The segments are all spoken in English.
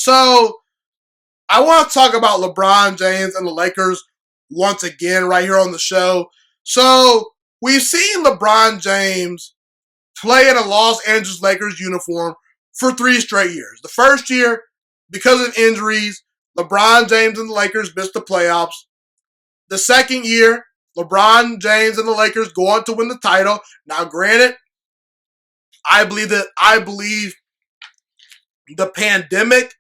So, I want to talk about LeBron James and the Lakers once again right here on the show. So, we've seen LeBron James play in a Los Angeles Lakers uniform for 3 straight years. The first year, because of injuries, LeBron James and the Lakers missed the playoffs. The second year, LeBron James and the Lakers go on to win the title. Now, granted, I believe the pandemic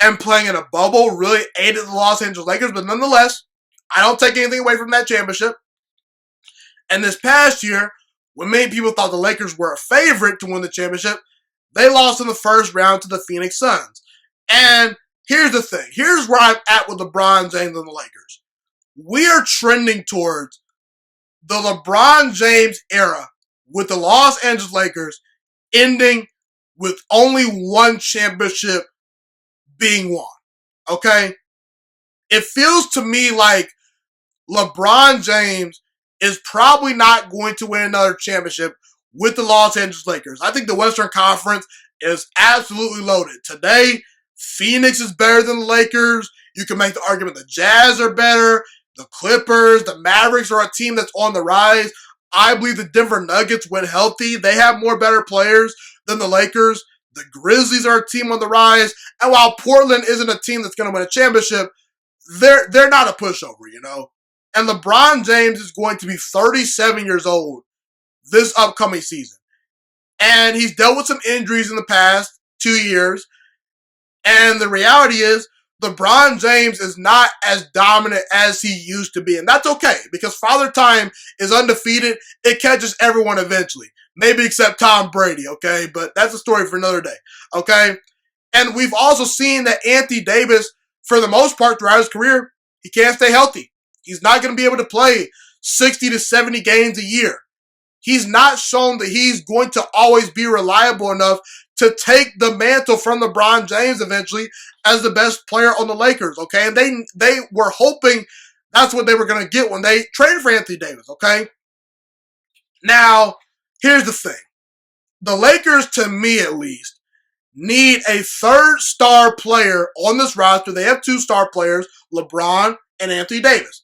and playing in a bubble really aided the Los Angeles Lakers, but nonetheless, I don't take anything away from that championship. And this past year, when many people thought the Lakers were a favorite to win the championship, they lost in the first round to the Phoenix Suns. And here's the thing. Here's where I'm at with LeBron James and the Lakers. We are trending towards the LeBron James era with the Los Angeles Lakers ending with only one championship being won. Okay? It feels to me like LeBron James is probably not going to win another championship with the Los Angeles Lakers. I think the Western Conference is absolutely loaded. Today, Phoenix is better than the Lakers. You can make the argument the Jazz are better. The Clippers, the Mavericks are a team that's on the rise. I believe the Denver Nuggets, when healthy, they have more better players than the Lakers. The Grizzlies are a team on the rise. And while Portland isn't a team that's going to win a championship, they're not a pushover, you know. And LeBron James is going to be 37 years old this upcoming season. And he's dealt with some injuries in the past 2 years. And the reality is, LeBron James is not as dominant as he used to be. And that's okay, because Father Time is undefeated. It catches everyone eventually. Maybe except Tom Brady, okay? But that's a story for another day, okay? And we've also seen that Anthony Davis, for the most part throughout his career, he can't stay healthy. He's not going to be able to play 60 to 70 games a year. He's not shown that he's going to always be reliable enough to take the mantle from LeBron James eventually as the best player on the Lakers, okay? And they were hoping that's what they were going to get when they traded for Anthony Davis, okay? Now, here's the thing. The Lakers, to me at least, need a third star player on this roster. They have 2 star players, LeBron and Anthony Davis.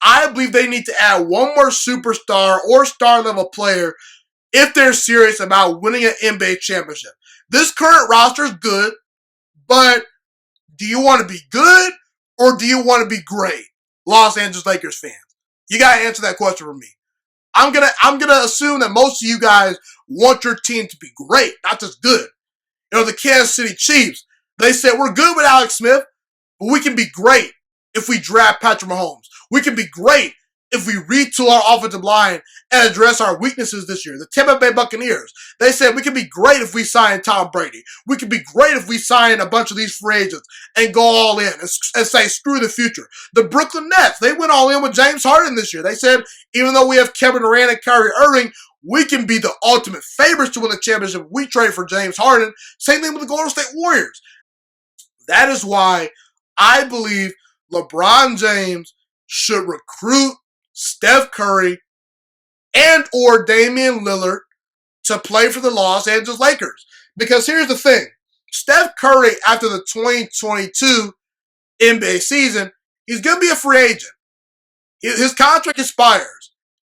I believe they need to add one more superstar or star-level player if they're serious about winning an NBA championship. This current roster is good, but do you want to be good or do you want to be great? Los Angeles Lakers fans. You got to answer that question for me. I'm gonna assume that most of you guys want your team to be great, not just good. You know, the Kansas City Chiefs, they said, we're good with Alex Smith, but we can be great if we draft Patrick Mahomes. We can be great if we retool our offensive line and address our weaknesses this year. The Tampa Bay Buccaneers, they said we can be great if we sign Tom Brady. We can be great if we sign a bunch of these free agents and go all in and say, screw the future. The Brooklyn Nets, they went all in with James Harden this year. They said, even though we have Kevin Durant and Kyrie Irving, we can be the ultimate favorites to win the championship. We trade for James Harden. Same thing with the Golden State Warriors. That is why I believe LeBron James should recruit Steph Curry and or Damian Lillard to play for the Los Angeles Lakers. Because here's the thing. Steph Curry, after the 2022 NBA season, he's going to be a free agent. His contract expires.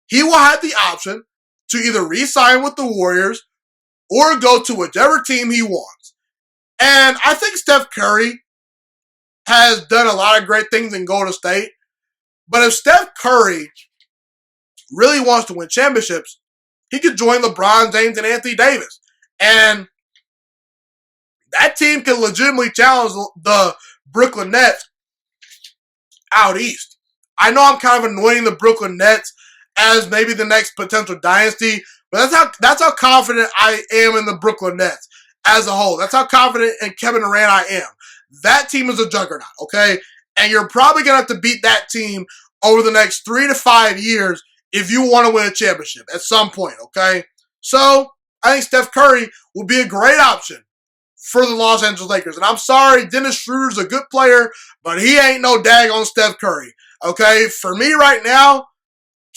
He will have the option to either re-sign with the Warriors or go to whichever team he wants. And I think Steph Curry has done a lot of great things in Golden State. But if Steph Curry really wants to win championships, he could join LeBron James and Anthony Davis. And that team can legitimately challenge the Brooklyn Nets out east. I know I'm kind of anointing the Brooklyn Nets as maybe the next potential dynasty, but that's how confident I am in the Brooklyn Nets as a whole. That's how confident in Kevin Durant I am. That team is a juggernaut, okay? And you're probably going to have to beat that team over the next 3 to 5 years if you want to win a championship at some point, okay? So, I think Steph Curry will be a great option for the Los Angeles Lakers. And I'm sorry, Dennis Schroeder's a good player, but he ain't no daggone Steph Curry, okay? For me right now,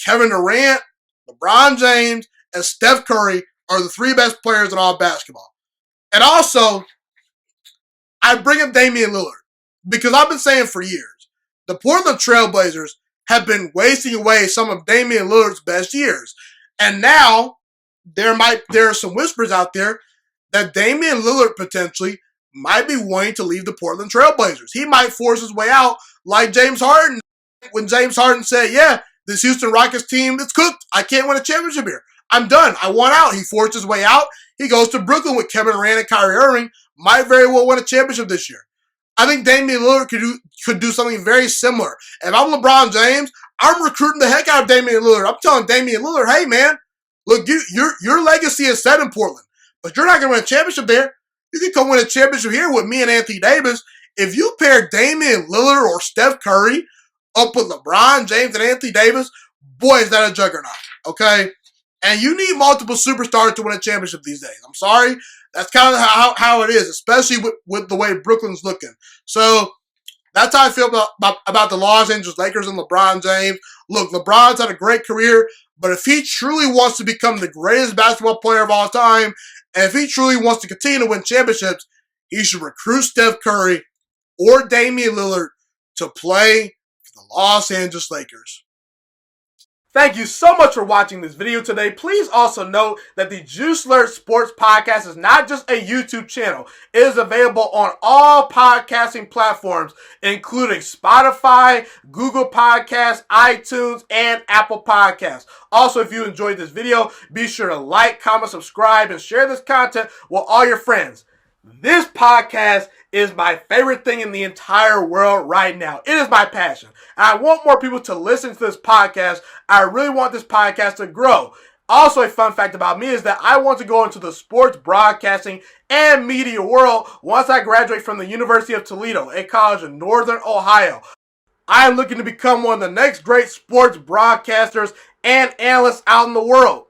Kevin Durant, LeBron James, and Steph Curry are the 3 best players in all basketball. And also, I bring up Damian Lillard because I've been saying for years, the Portland Trailblazers have been wasting away some of Damian Lillard's best years. And now there are some whispers out there that Damian Lillard potentially might be wanting to leave the Portland Trailblazers. He might force his way out like James Harden. When James Harden said, yeah, this Houston Rockets team, it's cooked. I can't win a championship here. I'm done. I want out. He forced his way out. He goes to Brooklyn with Kevin Durant and Kyrie Irving. Might very well win a championship this year. I think Damian Lillard could do something very similar. If I'm LeBron James, I'm recruiting the heck out of Damian Lillard. I'm telling Damian Lillard, hey, man, look, your legacy is set in Portland, but you're not going to win a championship there. You can come win a championship here with me and Anthony Davis. If you pair Damian Lillard or Steph Curry up with LeBron James and Anthony Davis, boy, is that a juggernaut, okay? And you need multiple superstars to win a championship these days. I'm sorry. That's kind of how it is, especially with the way Brooklyn's looking. So that's how I feel about the Los Angeles Lakers and LeBron James. Look, LeBron's had a great career, but if he truly wants to become the greatest basketball player of all time, and if he truly wants to continue to win championships, he should recruit Steph Curry or Damian Lillard to play for the Los Angeles Lakers. Thank you so much for watching this video today. Please also note that the juiciest Sports Podcast is not just a YouTube channel. It is available on all podcasting platforms, including Spotify, Google Podcasts, iTunes, and Apple Podcasts. Also, if you enjoyed this video, be sure to like, comment, subscribe, and share this content with all your friends. This podcast is my favorite thing in the entire world right now. It is my passion. And I want more people to listen to this podcast. I really want this podcast to grow. Also, a fun fact about me is that I want to go into the sports broadcasting and media world once I graduate from the University of Toledo, a college in Northern Ohio. I am looking to become one of the next great sports broadcasters and analysts out in the world.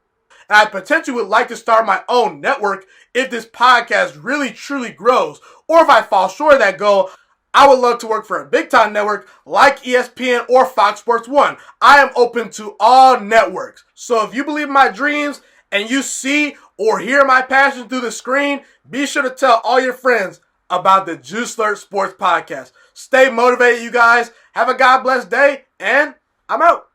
And I potentially would like to start my own network if this podcast really truly grows. Or if I fall short of that goal, I would love to work for a big time network like ESPN or Fox Sports 1. I am open to all networks. So if you believe in my dreams and you see or hear my passion through the screen, be sure to tell all your friends about the juiciest Sports Podcast. Stay motivated, you guys. Have a God bless day, and I'm out.